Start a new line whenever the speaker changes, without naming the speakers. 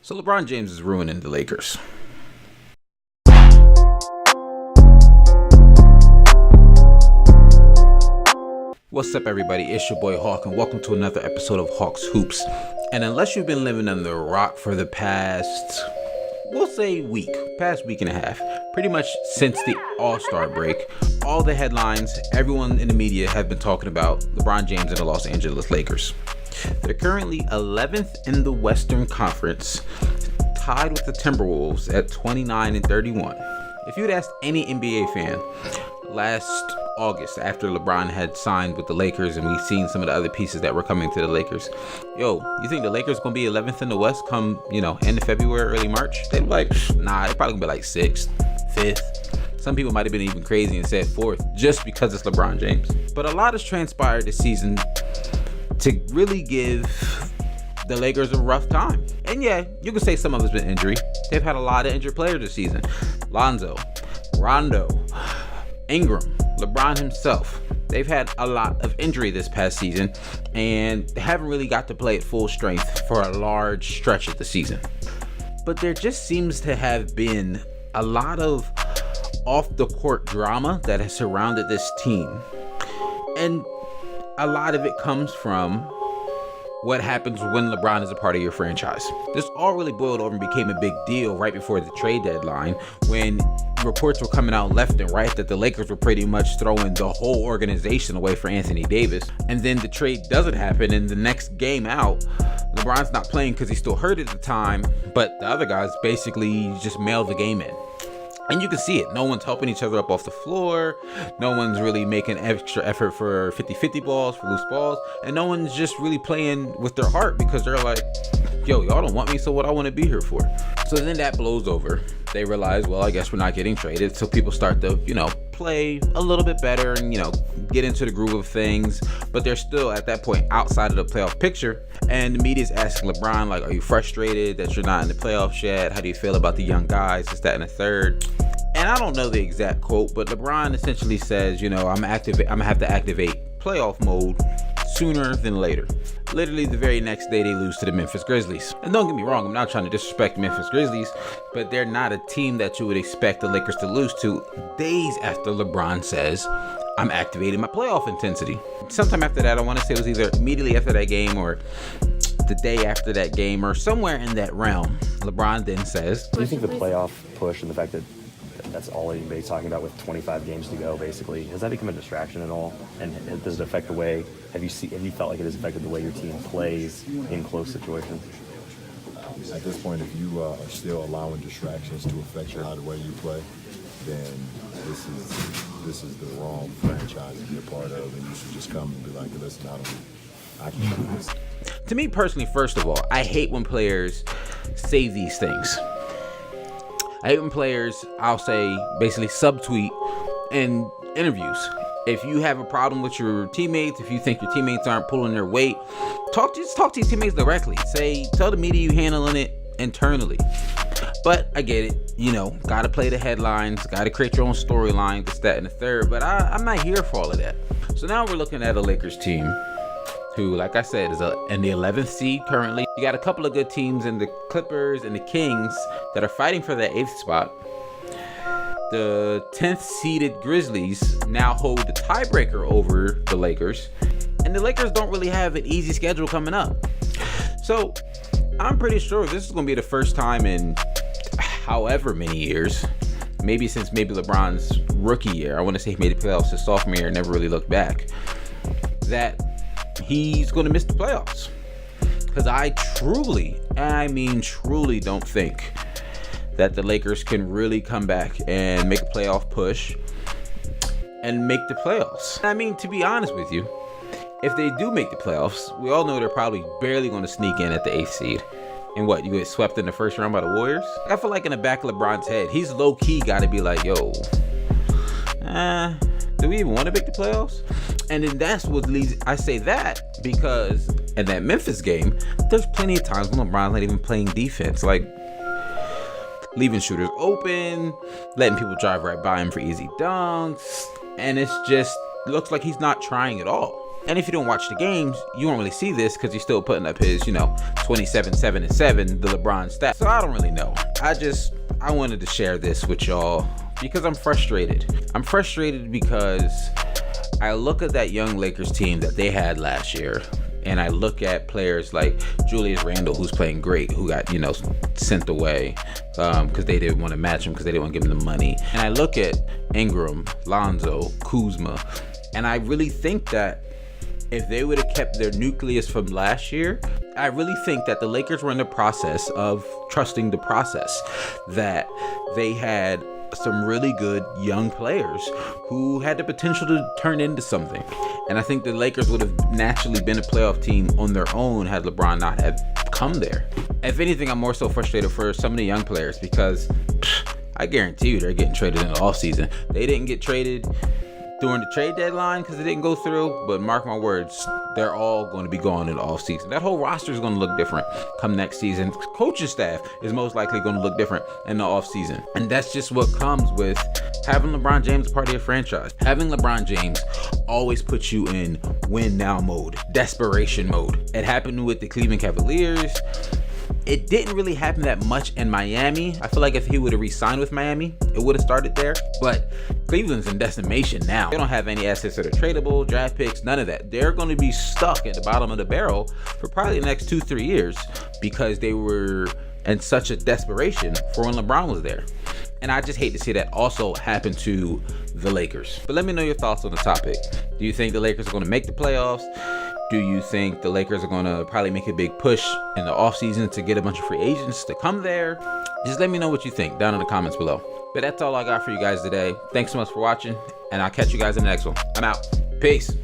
So LeBron James is ruining the Lakers. What's up, everybody? It's your boy Hawk, and welcome to another episode of Hawk's Hoops. And unless you've been living under a rock for the past, we'll say past week and a half, pretty much since the All-Star break, all the headlines, everyone in the media have been talking about LeBron James and the Los Angeles Lakers. They're currently 11th in the Western Conference, tied with the Timberwolves at 29-31. If you'd asked any NBA fan last August, after LeBron had signed with the Lakers and we've seen some of the other pieces that were coming to the Lakers, you think the Lakers gonna be 11th in the West come, end of February, early March? They'd be like, nah, they're probably gonna be like 6th, 5th. Some people might have been even crazy and said 4th just because it's LeBron James. But a lot has transpired this season to really give the Lakers a rough time. And yeah, you can say some of it's been injury. They've had a lot of injured players this season. Lonzo, Rondo, Ingram, LeBron himself. They've had a lot of injury this past season and haven't really got to play at full strength for a large stretch of the season. But there just seems to have been a lot of off the court drama that has surrounded this team. And a lot of it comes from what happens when LeBron is a part of your franchise. This all really boiled over and became a big deal right before the trade deadline, when reports were coming out left and right that the Lakers were pretty much throwing the whole organization away for Anthony Davis. And then the trade doesn't happen, and the next game out, LeBron's not playing because he's still hurt at the time, but the other guys basically just mail the game in. And you can see it. No one's helping each other up off the floor. No one's really making extra effort for 50-50 balls, for loose balls. And no one's just really playing with their heart because they're like, yo, y'all don't want me, so what I want to be here for? So then that blows over. They realize, well, I guess we're not getting traded. So people start to, play a little bit better and, get into the groove of things. But they're still at that point outside of the playoff picture. And the media's asking LeBron, like, are you frustrated that you're not in the playoffs yet? How do you feel about the young guys? This, that, and the third. And I don't know the exact quote, but LeBron essentially says, I'm gonna have to activate playoff mode sooner than later. Literally the very next day they lose to the Memphis Grizzlies. And don't get me wrong, I'm not trying to disrespect Memphis Grizzlies, but they're not a team that you would expect the Lakers to lose to days after LeBron says, I'm activating my playoff intensity. Sometime after that, I want to say it was either immediately after that game or the day after that game or somewhere in that realm, LeBron then says,
do you think the playoff push and the fact that that's all anybody's talking about with 25 games to go, basically, has that become a distraction at all? And does it affect the way, have you felt like it has affected the way your team plays in close situations?
At this point, if you are still allowing distractions to affect the way you play, then this is the wrong franchise to be a part of, and you should just come and be like, listen, I can do this.
To me personally, first of all, I hate when players say these things. I hate when players, I'll say, basically subtweet in interviews. If you have a problem with your teammates, if you think your teammates aren't pulling their weight, just talk to your teammates directly. Tell the media you handling it internally. But I get it, gotta play the headlines, gotta create your own storyline, this, that, and the third. But I'm not here for all of that. So now we're looking at a Lakers team who, like I said, is in the 11th seed currently. You got a couple of good teams in the Clippers and the Kings that are fighting for that 8th spot. The 10th seeded Grizzlies now hold the tiebreaker over the Lakers. And the Lakers don't really have an easy schedule coming up. So I'm pretty sure this is going to be the first time in however many years, maybe since LeBron's rookie year, I want to say he made the playoffs his sophomore year and never really looked back, that he's going to miss the playoffs. Because I truly don't think that the Lakers can really come back and make a playoff push and make the playoffs. To be honest with you, if they do make the playoffs, we all know they're probably barely going to sneak in at the 8th seed. And what, you get swept in the first round by the Warriors? I feel like in the back of LeBron's head, he's low-key got to be like, yo, do we even want to make the playoffs? And then that's what leads, I say that because in that Memphis game, there's plenty of times when LeBron's not even playing defense, like leaving shooters open, letting people drive right by him for easy dunks, and it's just looks like he's not trying at all. And if you don't watch the games, you won't really see this because he's still putting up his, 27, 7, and 7, the LeBron stat. So I don't really know. I wanted to share this with y'all because I'm frustrated. I'm frustrated because I look at that young Lakers team that they had last year, and I look at players like Julius Randle, who's playing great, who got, sent away because they didn't want to match him because they didn't want to give him the money. And I look at Ingram, Lonzo, Kuzma, and I really think that if they would have kept their nucleus from last year, I really think that the Lakers were in the process of trusting the process, that they had some really good young players who had the potential to turn into something. And I think the Lakers would have naturally been a playoff team on their own had LeBron not have come there. If anything, I'm more so frustrated for some of the young players because I guarantee you they're getting traded in the offseason. They didn't get traded during the trade deadline because it didn't go through, but mark my words, they're all going to be gone in the offseason. That whole roster is going to look different come next season. Coaching staff is most likely going to look different in the offseason. And that's just what comes with having LeBron James part of your franchise. Having LeBron James always puts you in win now mode, desperation mode. It happened with the Cleveland Cavaliers. It didn't really happen that much in Miami. I feel like if he would have re-signed with Miami, it would have started there. But Cleveland's in decimation now. They don't have any assets that are tradable, draft picks, none of that. They're going to be stuck at the bottom of the barrel for probably the next 2-3 years because they were in such a desperation for when LeBron was there. And I just hate to see that also happen to the Lakers. But let me know your thoughts on the topic. Do you think the Lakers are going to make the playoffs? Do you think the Lakers are going to probably make a big push in the offseason to get a bunch of free agents to come there? Just let me know what you think down in the comments below. But that's all I got for you guys today. Thanks so much for watching, and I'll catch you guys in the next one. I'm out. Peace.